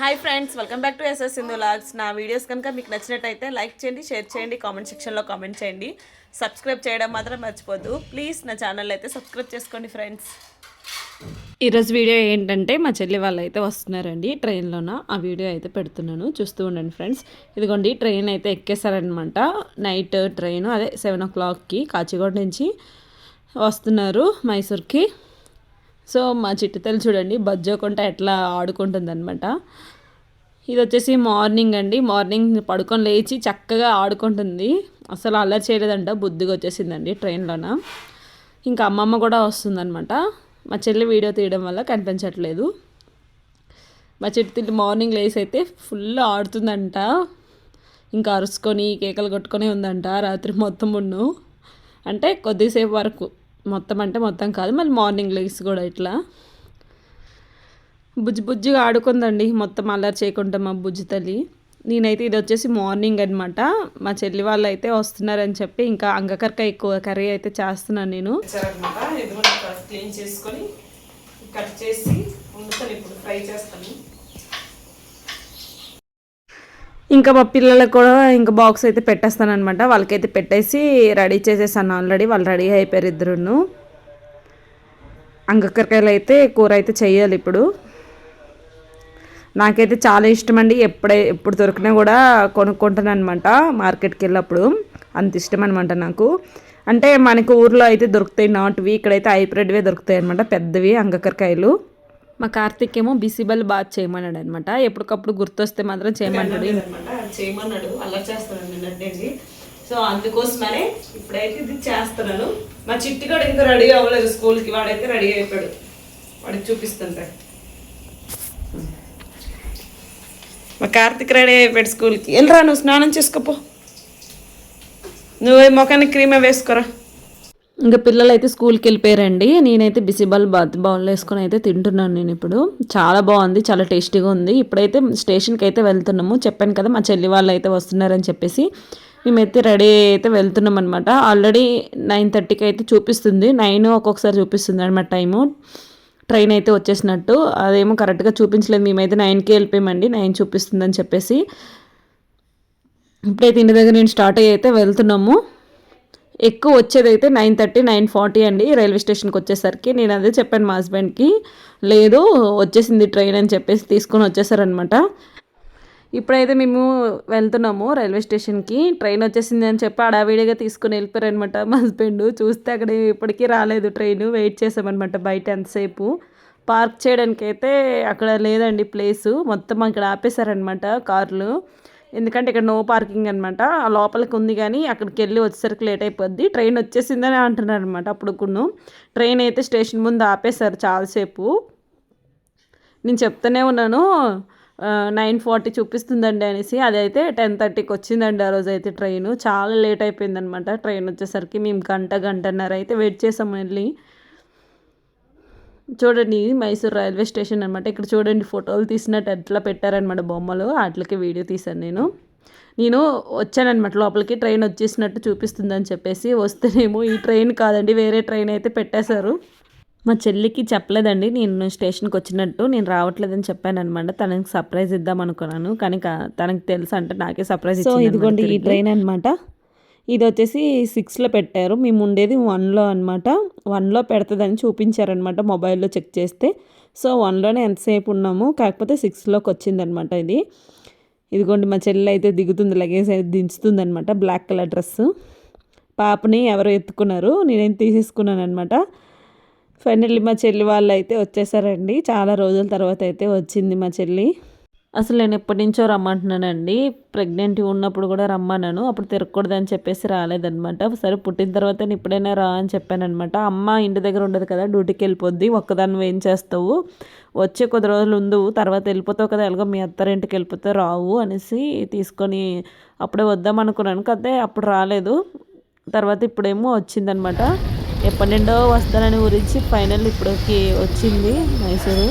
Hi friends, welcome back to SS Sindhu vlogs. నా videos కనుక మీకు నచ్చినట్టయితే లైక్ చేయండి, షేర్ చేయండి, కామెంట్ సెక్షన్లో కామెంట్ చేయండి. సబ్స్క్రైబ్ చేయడం మాత్రం మర్చిపోద్దు ప్లీజ్. నా ఛానల్ అయితే సబ్స్క్రైబ్ చేసుకోండి ఫ్రెండ్స్. ఈరోజు వీడియో ఏంటంటే మా చెల్లి వాళ్ళు అయితే వస్తున్నారండి ట్రైన్లోన. ఆ వీడియో అయితే పెడుతున్నాను, చూస్తూ ఉండండి ఫ్రెండ్స్. ఇదిగోండి ట్రైన్ అయితే ఎక్కేసారనమాట. నైట్ ట్రైన్, అదే 7 o'clockకి కాచిగూడ నుంచి వస్తున్నారు మైసూర్కి. సో మా చిట్టుతల్లి చూడండి బజ్జోకుంటా ఎట్లా ఆడుకుంటుందన్నమాట. ఇది వచ్చేసి మార్నింగ్ అండి. మార్నింగ్ పడుకొని లేచి చక్కగా ఆడుకుంటుంది. అసలు అల్లరి చేయలేదంట, బుద్ధిగా వచ్చేసిందండి ట్రైన్లోన. ఇంకా అమ్మమ్మ కూడా వస్తుందన్నమాట. మా చెల్లి వీడియో తీయడం వల్ల కనిపించట్లేదు. మా చిట్టుతల్లి మార్నింగ్ లేచి అయితే ఫుల్ ఆడుతుందంట. ఇంకా అరుచుకొని కేకలు కొట్టుకొని ఉందంట రాత్రి మొత్తం ఉన్ను. అంటే కొద్దిసేపు వరకు, మొత్తం అంటే మొత్తం కాదు, మళ్ళీ మార్నింగ్ లేసి కూడా ఇట్లా బుజ్జిగా ఆడుకుందండి. మొత్తం అల్లరి చేయకుండా మా బుజ్జి తల్లి. నేనైతే ఇది వచ్చేసి మార్నింగ్ అనమాట. మా చెల్లి వాళ్ళు అయితే వస్తున్నారని చెప్పి ఇంకా అంగకరకాయ ఎక్కువ కర్రీ అయితే చేస్తున్నాను నేను. క్లీన్ చేసుకొని కట్ చేసి వండుతాను, ఇప్పుడు ఫ్రై చేస్తాను. ఇంకా మా పిల్లలకు కూడా ఇంకా బాక్స్ అయితే పెట్టేస్తాను అనమాట. వాళ్ళకైతే పెట్టేసి రెడీ చేసేసాను ఆల్రెడీ. వాళ్ళు రెడీ అయిపోయారు ఇద్దరును. అంగకరకాయలు అయితే కూర అయితే చేయాలి ఇప్పుడు. నాకైతే చాలా ఇష్టం అండి. ఎప్పుడు దొరికినా కూడా కొనుక్కుంటాను అనమాట మార్కెట్కి వెళ్ళినప్పుడు. అంత ఇష్టం అనమాట నాకు. అంటే మనకు ఊర్లో అయితే దొరుకుతాయి నాటువి, ఇక్కడైతే హైబ్రిడ్వే దొరుకుతాయి అనమాట, పెద్దవి అంగకరకాయలు. మా కార్తీక్ ఏమో బిసిబల్ బాత్ చేయమన్నాడు అనమాట. ఎప్పటికప్పుడు గుర్తొస్తే మాత్రం చేయమన్నాడు అనమాట. చేయమన్నాడు, అలా చేస్తాను నిన్నటి. సో అందుకోసమనే ఇప్పుడైతే ఇది చేస్తున్నాను. మా చిట్టి కూడా ఇంకా రెడీ అవ్వలేదు స్కూల్కి. వాడైతే రెడీ అయిపోయాడు, వాడికి చూపిస్తుంటా. మా కార్తీక్ రెడీ అయిపోయాడు స్కూల్కి. వెళ్ళరా, నువ్వు స్నానం చేసుకోపో, నువ్వు మొఖానికి క్రీమే వేసుకోరా. ఇంకా పిల్లలు అయితే స్కూల్కి వెళ్ళిపోయారండి. నేనైతే బిసిబల్ బాత్ బౌల్లో వేసుకొని అయితే తింటున్నాను నేను ఇప్పుడు. చాలా బాగుంది, చాలా టేస్టీగా ఉంది. ఇప్పుడైతే స్టేషన్కి అయితే వెళ్తున్నాము. చెప్పాను కదా మా చెల్లి వాళ్ళు అయితే వస్తున్నారని చెప్పేసి మేమైతే రెడీ అయితే వెళ్తున్నాం అనమాట. ఆల్రెడీ 9:30కి అయితే చూపిస్తుంది, 9 ఒక్కొక్కసారి చూపిస్తుంది అనమాట టైము. ట్రైన్ అయితే వచ్చేసినట్టు అదేమో కరెక్ట్గా చూపించలేదు. మేమైతే 9కి వెళ్ళిపోయామండి, 9 చూపిస్తుందని చెప్పేసి. ఇప్పుడైతే ఇంటి దగ్గర నేను స్టార్ట్ అయ్యి అయితే వెళ్తున్నాము. ఎక్కువ వచ్చేదైతే 9:30, 9:40 అండి రైల్వే స్టేషన్కి వచ్చేసరికి. నేను అదే చెప్పాను మా హస్బెండ్కి, లేదు వచ్చేసింది ట్రైన్ అని చెప్పేసి తీసుకొని వచ్చేసారనమాట. ఇప్పుడైతే మేము వెళ్తున్నాము రైల్వే స్టేషన్కి. ట్రైన్ వచ్చేసింది అని చెప్పి అడావిడిగా తీసుకుని వెళ్ళిపోయారనమాట మా హస్బెండ్. చూస్తే అక్కడ ఇప్పటికీ రాలేదు ట్రైన్. వెయిట్ చేసామన్నమాట బయట ఎంతసేపు. పార్క్ చేయడానికి అయితే అక్కడ లేదండి ప్లేసు, మొత్తం అక్కడ ఆపేశారనమాట కార్లు. ఎందుకంటే ఇక్కడ నో పార్కింగ్ అనమాట. ఆ లోపలికి ఉంది కానీ అక్కడికి వెళ్ళి వచ్చేసరికి లేట్ అయిపోద్ది. ట్రైన్ వచ్చేసిందని అంటున్నారు అనమాట. అప్పుడు కొన్ని ట్రైన్ అయితే స్టేషన్ ముందు ఆపేశారు చాలాసేపు. నేను చెప్తూనే ఉన్నాను 9:40 చూపిస్తుందండి అనేసి. అదైతే 10:30కి వచ్చిందండి ఆ రోజు అయితే ట్రైన్. చాలా లేట్ అయిపోయిందనమాట ట్రైన్ వచ్చేసరికి. మేము గంటన్నర అయితే వెయిట్ చేసాము వెళ్ళి. చూడండి మైసూర్ రైల్వే స్టేషన్ అనమాట. ఇక్కడ చూడండి ఫోటోలు తీసినట్టు ఎట్లా పెట్టారనమాట బొమ్మలు, వాటికి వీడియో తీశాను నేను వచ్చానమాట లోపలికి. ట్రైన్ వచ్చేసినట్టు చూపిస్తుందని చెప్పేసి వస్తేనేమో ఈ ట్రైన్ కాదండి, వేరే ట్రైన్ అయితే పెట్టేశారు. మా చెల్లికి చెప్పలేదండి నేను స్టేషన్కి వచ్చినట్టు, నేను రావట్లేదని చెప్పాను అనమాట. తనకి సర్ప్రైజ్ ఇద్దాం అనుకున్నాను, కానీ తనకి తెలుసు అంటే నాకే సర్ప్రైజ్ ఇచ్చింది. ఇదిగోండి ఈ ట్రైన్ అనమాట. ఇది వచ్చేసి 6లో పెట్టారు, మేము ఉండేది 1లో అనమాట. 1లో పెడుతుందని చూపించారనమాట మొబైల్లో చెక్ చేస్తే. సో 1లోనే ఎంతసేపు ఉన్నాము, కాకపోతే 6లోకి వచ్చిందనమాట ఇది. ఇదిగోండి మా చెల్లి అయితే దిగుతుంది, లగేజ్ అయితే దించుతుంది అనమాట. Black colour dress. పాపని ఎవరో ఎత్తుకున్నారు, నేనేం తీసేసుకున్నాను అనమాట. ఫైనల్లీ మా చెల్లి వాళ్ళు అయితే వచ్చేసారండి. చాలా రోజుల తర్వాత అయితే వచ్చింది మా చెల్లి. అసలు నేను ఎప్పటి నుంచో రమ్మంటున్నానండి. ప్రెగ్నెంట్ ఉన్నప్పుడు కూడా రమ్మన్నాను, అప్పుడు తిరగకూడదని చెప్పేసి రాలేదనమాట. సరే పుట్టిన తర్వాత నేను ఇప్పుడైనా రా అని చెప్పానమాట. అమ్మ ఇంటి దగ్గర ఉండదు కదా, డ్యూటీకి వెళ్ళిపోద్ది, ఒక్కదాన్ని ఏం చేస్తావు, వచ్చే కొద్ది రోజులు ఉండు, తర్వాత వెళ్ళిపోతావు కదా, ఎలాగో మీ అత్తారింటికి వెళ్ళిపోతే రావు అనేసి తీసుకొని అప్పుడే వద్దాం అనుకున్నాను. కదా అప్పుడు రాలేదు, తర్వాత ఇప్పుడేమో వచ్చిందనమాట. ఎప్పటి నుండో వస్తానని గురించి ఫైనల్ ఇప్పటికి వచ్చింది మైసూరు.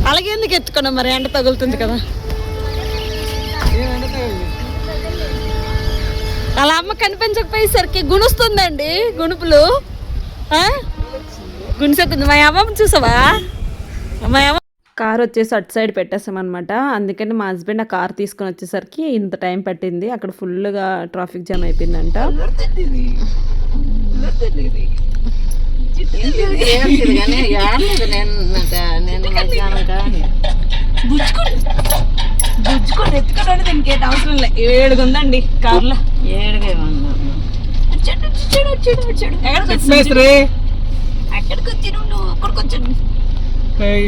అలాగే ఎందుకు ఎత్తుకున్నాం మరి, ఎండ తగులుతుంది కదా. అలా అమ్మ కనిపించకపోయేసరికి గుణుస్తుందండి, గుణుపులు గుణిసెత్తుంది. మా అమ్మమ్మ చూసావా, మా అమ్మ కార్ వచ్చేసి అటు సైడ్ పెట్టేసామన్నమాట. అందుకని మా హస్బెండ్ ఆ కార్ తీసుకొని వచ్చేసరికి ఇంత టైం పట్టింది. అక్కడ ఫుల్గా ట్రాఫిక్ జామ్ అయిపోయిందంట. బుజ్జుకొని ఎత్తుకోవడానికి దీనికి అవసరం లేదు. 7 ఉందండి కార్లో. 7 ఎక్కడికి వచ్చి అక్కడికి వచ్చాను.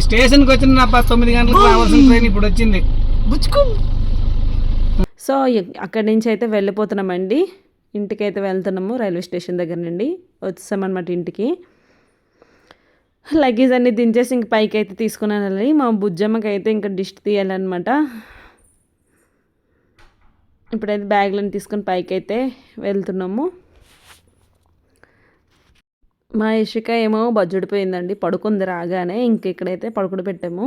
స్టేషన్కి వచ్చిన 9 గంటలకు రావాల్సిన ట్రైన్ ఇప్పుడు వచ్చింది. సో అక్కడి నుంచి అయితే వెళ్ళిపోతున్నామండి. ఇంటికైతే వెళ్తున్నాము. రైల్వే స్టేషన్ దగ్గర నుండి వచ్చేసామన్నమాట ఇంటికి. లగేజ్ అన్నీ దించేసి ఇంక పైకి అయితే తీసుకుని వెళ్ళాలి. మా బుజ్జమ్మకి అయితే ఇంకా డిష్ తీయాలన్నమాట. ఇప్పుడైతే బ్యాగ్లను తీసుకుని పైకి అయితే వెళ్తున్నాము. మా ఇషిక ఏమో బజ్జుడిపోయిందండి, పడుకుంది రాగానే. ఇంక ఇక్కడైతే పడుకుడు పెట్టాము.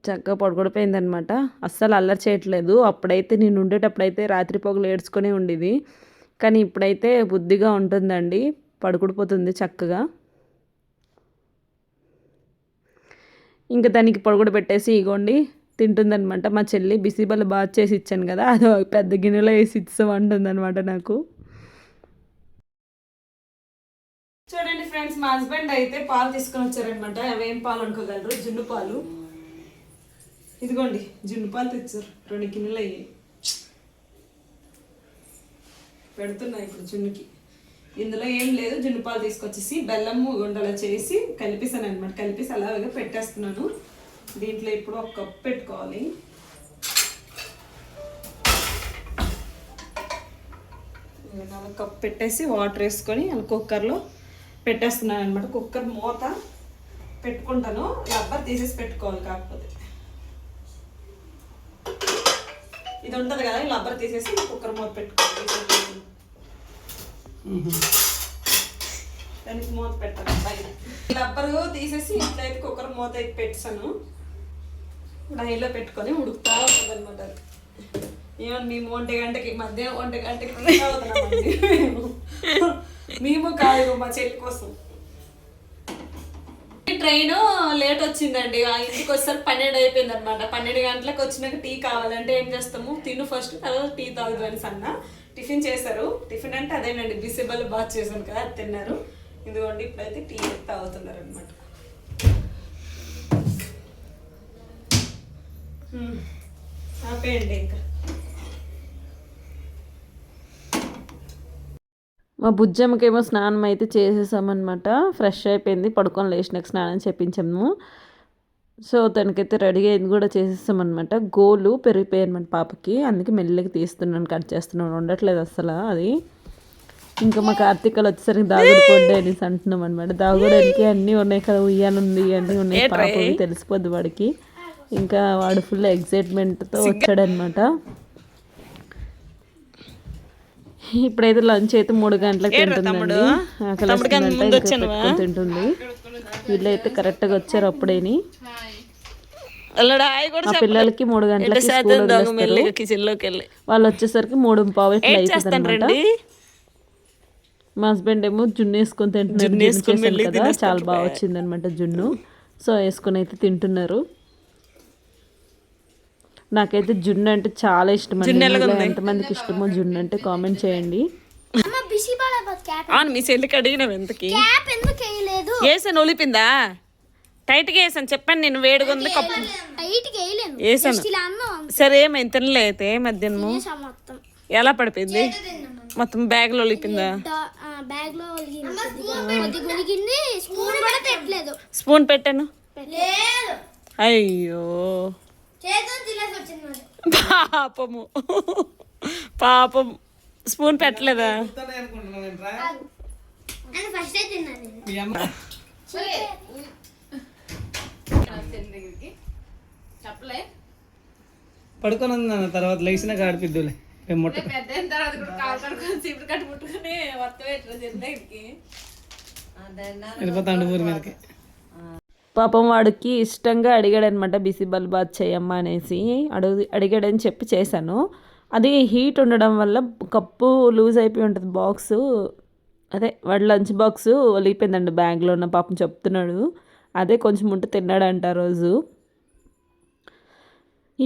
చక్కగా పడుకుడిపోయిందనమాట. అస్సలు అల్లరి చేయట్లేదు. అప్పుడైతే నేను ఉండేటప్పుడైతే రాత్రి పొగలు ఏడ్చుకొని ఉండేది. కానీ ఇప్పుడైతే బుద్ధిగా ఉంటుందండి, పడుకుడిపోతుంది చక్కగా. ఇంకా దానికి పడుకుడు పెట్టేసి ఇగోండి తింటుందనమాట. మా చెల్లి బిసిబల్ బాగా చేసి ఇచ్చాను కదా, అది పెద్ద గిన్నెలో వేసి ఇస్తామంటుందనమాట నాకు. చూడండి ఫ్రెండ్స్, మా హస్బెండ్ అయితే పాలు తీసుకొని వచ్చారనమాట. అవేం పాలు అనుకోగలరు, జున్ను పాలు. ఇదిగోండి జున్ను పాలు తెచ్చారు. 2 గిన్నెలు అయ్యాయి. పెడుతున్నాయి ఇప్పుడు జున్నుకి. ఇందులో ఏం లేదు, జున్ను పాలు తీసుకొచ్చేసి బెల్లము గుండలా చేసి కలిపేసాను అనమాట. కలిపేసి అలాగే పెట్టేస్తున్నాను. దీంట్లో ఇప్పుడు 1 కప్ పెట్టుకోవాలి. అలా కప్ పెట్టేసి వాటర్ వేసుకొని అలా కుక్కర్లో పెట్టేస్తున్నాను అనమాట. కుక్కర్ మూత పెట్టుకుంటాను, రబ్బర్ తీసేసి పెట్టుకోవాలి. కాకపోతే ఇది ఉంటుంది కదా, ఈ రబ్బర్ తీసేసి కుక్కర్ మూత పెట్టుకోవాలి. దానికి మూత పెట్టాలి పైన. రబ్బరు తీసేసి ఇట్లా అయితే కుక్కర్ మూత అయితే పెట్టాను. ఇప్పుడు హైలో పెట్టుకొని ఉడుకుతా ఉంటుంది అనమాట. ఏమన్నా మేము 1 గంటకి మధ్యాహ్నం 1 గంటకి అవుతున్నామండి. మేము కాదు, మా చెల్లి కోసం. ట్రైన్ లేట్ వచ్చిందండి. ఇంటికి వచ్చేసరికి 12 అయిపోయింది అనమాట. 12 గంటలకు వచ్చినాక టీ కావాలంటే ఏం చేస్తాము, తిను ఫస్ట్, తర్వాత టీ తాగుదు అని అన్న. టిఫిన్ చేశారు. టిఫిన్ అంటే అదేనండి, బిసిబల్ బాత్ చేశాను కదా, అది తిన్నారు. ఇదిగోండి ఇప్పుడైతే టీ తాగుతున్నారు అనమాట. ఆపేయండి ఇంకా. మా బుజ్జమ్మకేమో స్నానం అయితే చేసేసామన్నమాట. ఫ్రెష్ అయిపోయింది, పడుకొని లేచినాక స్నానం చేయించాము. సో తనకైతే రెడీ అయింది కూడా చేసేసామన్నమాట. గోలు పెరిగిపోయాయి అనమాట పాపకి. అందుకే మెల్లగా తీస్తున్నాను, కట్ చేస్తున్నాను. ఉండట్లేదు అసలు అది. ఇంకా మా కార్తీకలు వచ్చేసరికి దాగుడు పొడ్డే అనేసి అంటున్నాం అనమాట. దాగుడానికి అన్నీ ఉన్నాయి కదా, ఉయ్యానుంది, అన్నీ ఉన్నాయి. పాపకి తెలిసిపోద్ది వాడికి. ఇంకా వాడు ఫుల్ ఎక్సైట్మెంట్తో వచ్చాడనమాట. ఇప్పుడైతే లంచ్ అయితే 3 గంటలకు తింటుందండి. తింటుంది. వీళ్ళైతే కరెక్ట్గా వచ్చారు అప్పుడేని. ఆ పిల్లలకి 3 గంటలకి స్కూల్ వదిలేస్తారు. వాళ్ళు వచ్చేసరికి 3:15 అయిపోతుంది అనమాట. మా హస్బెండ్ ఏమో జున్ను వేసుకొని తింటున్నారు. జున్ను చేశాను కదా, చాలా బాగా వచ్చింది అనమాట జున్ను. సో వేసుకొని అయితే తింటున్నారు. నాకైతే జున్ను అంటే చాలా ఇష్టం అండి. ఎంతమందికి ఇష్టమో జున్ను అంటే కామెంట్ చేయండి. మీ చెల్లికి అడిగినావు ఎంతకి వేసాను, ఒలిపిందా? టైట్గా వేసాను చెప్పాను నేను. వేడిగా ఉంది కప్పు వేసాను. సరే ఏమైంది, తినలే అయితే మధ్యాహ్నం ఎలా పడిపోయింది? మొత్తం బ్యాగ్లో ఒలిపిందా? స్పూన్ పెట్టాను. అయ్యో పాపము, పాపం. స్పూన్ పెట్టలేదా? పడుకొని ఉంది. తర్వాత లేచిన ఆడిపిద్దులే. వెళ్ళిపోతాడు ఊరి మీదకి. పాపం వాడికి ఇష్టంగా అడిగాడనమాట, బిసిబల్ బాత్ చేయమ్మా అనేసి అడిగాడని చెప్పి చేశాను. అది హీట్ ఉండడం వల్ల కప్పు లూజ్ అయిపోయి ఉంటుంది. బాక్సు అదే వాడి లంచ్ బాక్సు ఒలిగిపోయిందండి బ్యాగ్లో ఉన్న. పాపం చెప్తున్నాడు అదే కొంచెం ఉంటే తిన్నాడంట ఆ రోజు.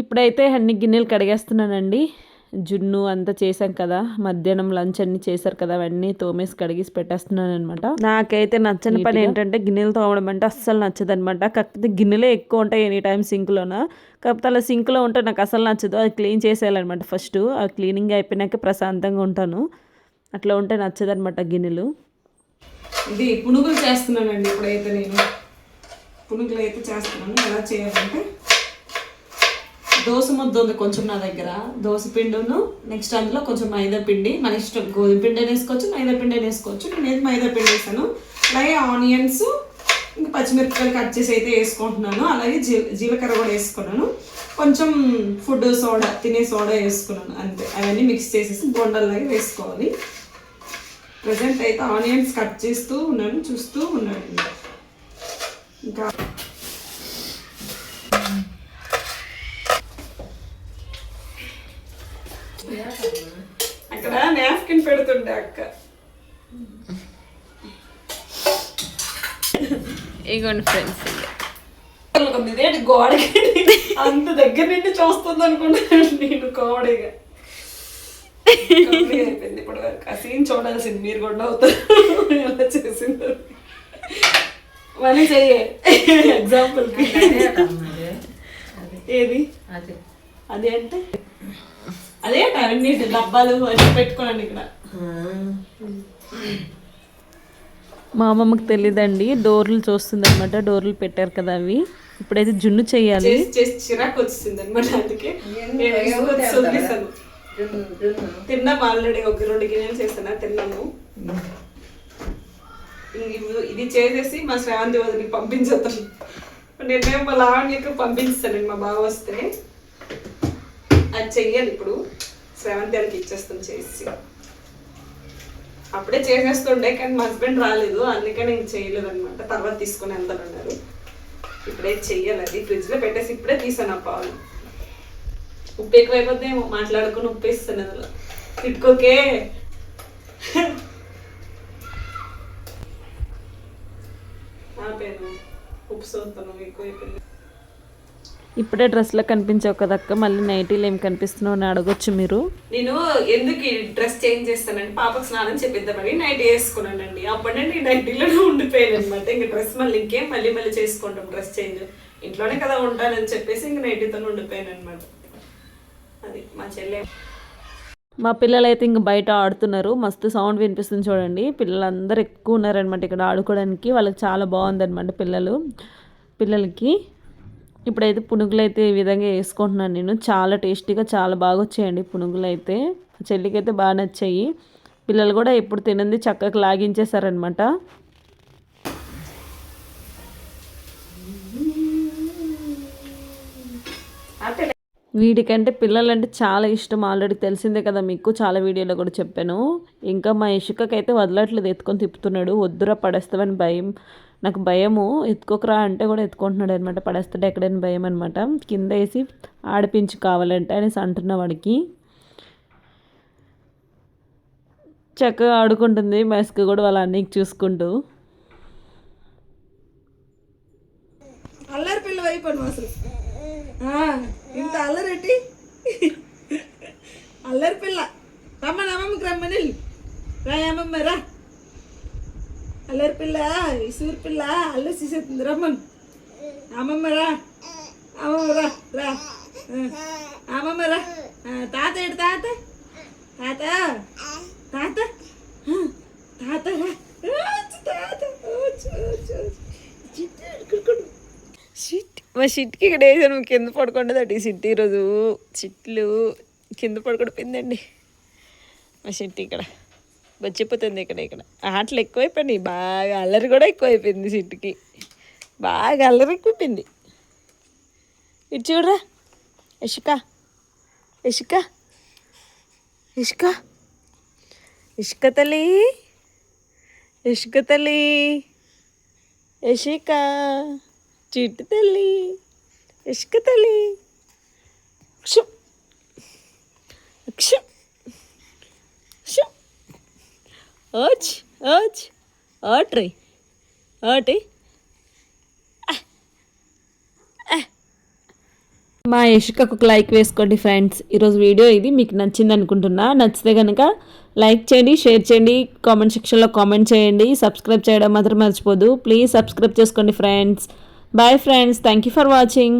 ఇప్పుడైతే అన్ని గిన్నెలు కడిగేస్తున్నానండి. జున్ను అంతా చేశాం కదా, మధ్యాహ్నం లంచ్ అన్నీ చేశారు కదా, అవన్నీ తోమేసి కడిగేసి పెట్టేస్తున్నాను అనమాట. నాకైతే నచ్చని పని ఏంటంటే గిన్నెలు తోమడం అంటే అస్సలు నచ్చదనమాట. కాకపోతే గిన్నెలే ఎక్కువ ఉంటాయి ఎనీ టైం సింక్లోన. కాకపోతే అలా సింక్లో ఉంటే నాకు అసలు నచ్చదు. అది క్లీన్ చేసేయాలన్నమాట ఫస్ట్. ఆ క్లీనింగ్ అయిపోయినాక ప్రశాంతంగా ఉంటాను. అట్లా ఉంటే నచ్చదనమాట గిన్నెలు. ఇది పునుగులు చేస్తున్నానండి. ఇప్పుడైతే నేను పునుగులు అయితే చేస్తున్నాను. ఎలా చేయాలంటే దోశ ముద్ద ఉంది కొంచెం నా దగ్గర, దోశ పిండిను నెక్స్ట్ అందులో కొంచెం మైదా పిండి, మన ఇష్టం, గోధుమ పిండి వేసుకోవచ్చు, మైదా పిండి వేసుకోవచ్చు. నేను మైదా పిండి వేసాను. అలాగే ఆనియన్స్ ఇంకా పచ్చిమిరపకాయలు కట్ చేసి అయితే వేసుకుంటున్నాను. అలాగే జీలకర్ర కూడా వేసుకున్నాను. కొంచెం ఫుడ్ సోడా, తినే సోడా వేసుకున్నాను అంతే. అవన్నీ మిక్స్ చేసేసి బొండల్లాగా వేసుకోవాలి. ప్రజెంట్ అయితే ఆనియన్స్ కట్ చేస్తూ ఉన్నాను, చూస్తూ ఉన్నాను. ఇంకా అక్కడ నాప్కిన్ పెడుతుండే అక్క. ఇగోండి ఫ్రెండ్స్, ఇదేంటి గోడకి అంత దగ్గర నుండి చూస్తుంది అనుకుంటాను నేను. కోడిగా అయిపోయింది ఇప్పటి వరకు. ఆ సీన్ చూడాల్సింది మీరు కూడా అవుతారు ఎలా చేసిందో. మళ్ళీ చెయ్యే ఎగ్జాంపుల్ ఏది అదే అంటే అదే అవన్నీ డబ్బాలు అన్నీ పెట్టుకోండి ఇక్కడ. మా అమ్మమ్మకి తెలియదండి, డోర్లు చూస్తుంది అనమాట. డోర్లు పెట్టారు కదా అవి. ఇప్పుడైతే జున్ను చెయ్యాలి. చేసి చిరాకు వచ్చింది అనమాట. అందుకే వదిలేసాను. తిన్నాము ఆల్రెడీ, ఒక 2 గిన్నెలు చేస్తాను, తిన్నాము. ఇది చేసేసి మా శ్రావంతి వదిలికి పంపించేస్తాను. నేనేమో మా లావణ్యకు పంపిస్తానండి మా బావ వస్తే. అది చెయ్యాలి ఇప్పుడు. శ్రావంతి వాళ్ళకి ఇచ్చేస్తాను చేసి. అప్పుడే చేసేస్తుండే కానీ మా హస్బెండ్ రాలేదు, అందుకని నేను చేయలేదు అనమాట. తర్వాత తీసుకొని వెళ్తానన్నారు. ఇప్పుడే చెయ్యాలి. అది ఫ్రిడ్జ్లో పెట్టేసి ఇప్పుడే తీసాను ఆ పాలు. ఉప్పు ఎక్కువైపోతే మాట్లాడుకుని ఉప్పు వేస్తాను అందులో. తిట్టుకోకే. ఆపేను, ఉప్పు సోతాను ఎక్కువైపోయింది. ఇప్పుడే డ్రెస్లో కనిపించావు కదక్క, మళ్ళీ నైటీలు ఏం కనిపిస్తున్నావు అని అడగొచ్చు మీరు. నేను ఎందుకు ఈ డ్రెస్ చేంజ్ చేస్తానండి, పాపకు స్నానం చేపిద్దామని నైటీ వేసుకున్నానండి. అప్పటి నుండి నైటీలోనే ఉండిపోయాను అనమాట. ఇంక డ్రెస్ మళ్ళీ ఇంకేం మళ్ళీ చేసుకుంటాం డ్రెస్ చేంజ్. ఇంట్లోనే కదా ఉంటానని చెప్పేసి ఇంక నైటీతో ఉండిపోయాను అనమాట. అది మా చెల్లె. మా పిల్లలు అయితే ఇంక బయట ఆడుతున్నారు. మస్తు సౌండ్ వినిపిస్తుంది చూడండి. పిల్లలందరూ ఎక్కువ ఉన్నారనమాట ఇక్కడ ఆడుకోవడానికి. వాళ్ళకి చాలా బాగుందనమాట పిల్లలకి. ఇప్పుడైతే పునుగులు అయితే ఈ విధంగా వేసుకుంటున్నాను నేను. చాలా టేస్టీగా చాలా బాగా వచ్చాయండి పునుగులు అయితే. చెల్లికి అయితే బాగా నచ్చాయి. పిల్లలు కూడా ఎప్పుడు తినంది చక్కగా లాగించేశారనమాట. వీడికంటే పిల్లలంటే చాలా ఇష్టం. ఆల్రెడీ తెలిసిందే కదా మీకు, చాలా వీడియోలో కూడా చెప్పాను. ఇంకా మా ఇషుకకైతే వదలట్లేదు, ఎత్తుకొని తిప్పుతున్నాడు. వద్దురా పడేస్తావని భయం, నాకు భయము. ఎత్తుకోకరా అంటే కూడా ఎత్తుకుంటున్నాడు అనమాట. పడేస్తాడు ఎక్కడైనా భయం అనమాట. కింద వేసి ఆడిపించి కావాలంటే అనేసి అంటున్నా వాడికి. చక్కగా ఆడుకుంటుంది మస్క్ కూడా వాళ్ళ అన్నయ్యకి చూసుకుంటూ. అల్లరి పిల్ల అయిపోను అసలు. ఇంత అల్లరెట్టి అల్లరి పిల్ల. రమ్మని అమ్మమ్మకి రమ్మని రా అమ్మమ్మ రా. అల్లరి పిల్ల, ఇసూరు పిల్ల అల్లరి చేసేస్తుంది. రమ్మను అమ్మమ్మ రా. అమ్మమ్మ రా రా అమ్మమ్మ రా. తాత ఏడు తాత తాత తాత తాత రా. మా షిట్కి ఇక్కడ వేసాను, కింద పడుకుంటుందండి. షిట్ ఈరోజు చిట్లు కింద పడుకుండిపోయిందండి. మా షిట్ ఇక్కడ వచ్చిపోతుంది. ఇక్కడ ఆటలు ఎక్కువైపోయినాయి. బాగా అల్లరి కూడా ఎక్కువైపోయింది. షిట్కి బాగా అల్లరి ఎక్కువైపోయింది. ఇటు చూడరా ఇషిక ఇషిక ఇషిక ఇషిక తల్లి ఇషిక తల్లి ఇషిక చిట్టు తల్లి ఇషిక తల్లి. క్షం క్షం క్షం ఓచ్ ఓచ్ ఆట్రీ ఆటి మా యశికకు ఒక లైక్ వేసుకోండి ఫ్రెండ్స్. ఈరోజు వీడియో ఇది మీకు నచ్చింది అనుకుంటున్నా. నచ్చితే కనుక లైక్ చేయండి, షేర్ చేయండి, కామెంట్ సెక్షన్లో కామెంట్ చేయండి. సబ్స్క్రైబ్ చేయడం మాత్రం మర్చిపోదు. ప్లీజ్ సబ్స్క్రైబ్ చేసుకోండి friends. Bye friends, thank you for watching.